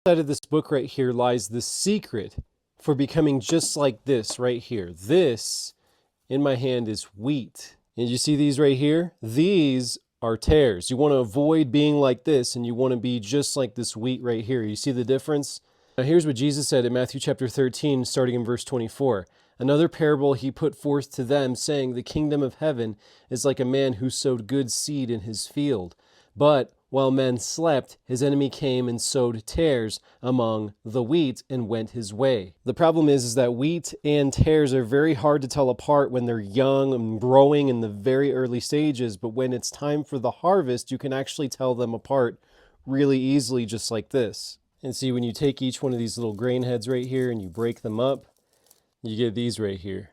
Inside of this book right here lies the secret for becoming just like this right here. This in my hand is wheat. And you see these right here? These are tares. You want to avoid being like this, and you want to be just like this wheat right here. You see the difference? Now here's what Jesus said in Matthew chapter 13, starting in verse 24. Another parable he put forth to them, saying, the kingdom of heaven is like a man who sowed good seed in his field. But while men slept, his enemy came and sowed tares among the wheat and went his way. The problem is that wheat and tares are very hard to tell apart when they're young and growing in the very early stages, but when it's time for the harvest, you can actually tell them apart really easily, just like this. And see, when you take each one of these little grain heads right here and you break them up, you get these right here.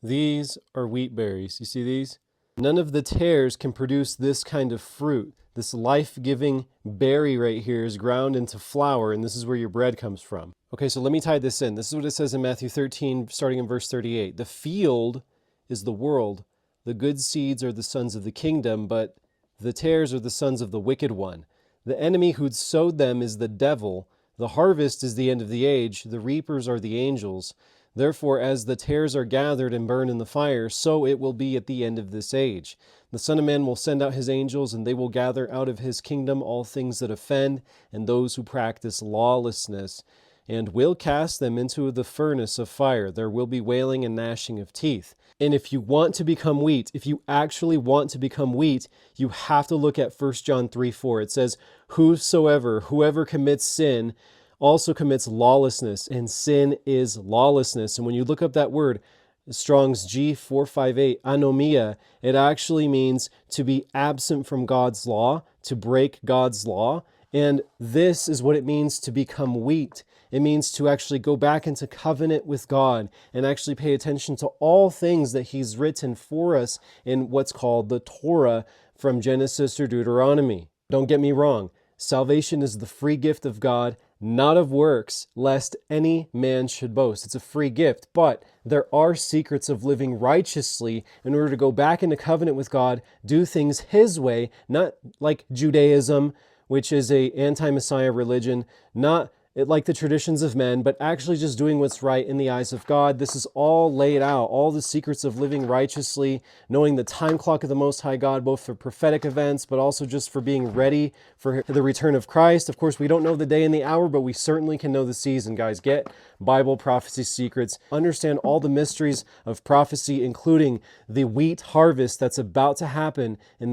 These are wheat berries. You see these? None of the tares can produce this kind of fruit. This life-giving berry right here is ground into flour, and this is where your bread comes from. Okay, so let me tie this in. This is what it says in Matthew 13, starting in verse 38. The field is the world. The good seeds are the sons of the kingdom, but the tares are the sons of the wicked one. The enemy who sowed them is the devil. The harvest is the end of the age. The reapers are the angels. Therefore, as the tares are gathered and burned in the fire, so it will be at the end of this age. The Son of Man will send out his angels, and they will gather out of his kingdom all things that offend, and those who practice lawlessness, and will cast them into the furnace of fire. There will be wailing and gnashing of teeth. And if you want to become wheat, if you actually want to become wheat, you have to look at 1 John 3:4. It says, whoever commits sin also commits lawlessness, and sin is lawlessness. And when you look up that word, Strong's G458, anomia, it actually means to be absent from God's law, to break God's law. And this is what it means to become wheat. It means to actually go back into covenant with God and actually pay attention to all things that he's written for us in what's called the Torah from Genesis or Deuteronomy. Don't get me wrong. Salvation is the free gift of God, not of works, lest any man should boast. It's a free gift, but there are secrets of living righteously in order to go back into covenant with God, do things his way, not like Judaism, which is a anti-Messiah religion, not like the traditions of men, but actually just doing what's right in the eyes of God. This is all laid out, all the secrets of living righteously, knowing the time clock of the Most High God, both for prophetic events, but also just for being ready for the return of Christ. Of course, we don't know the day and the hour, but we certainly can know the season, guys. Get Bible prophecy secrets. Understand all the mysteries of prophecy, including the wheat harvest that's about to happen in the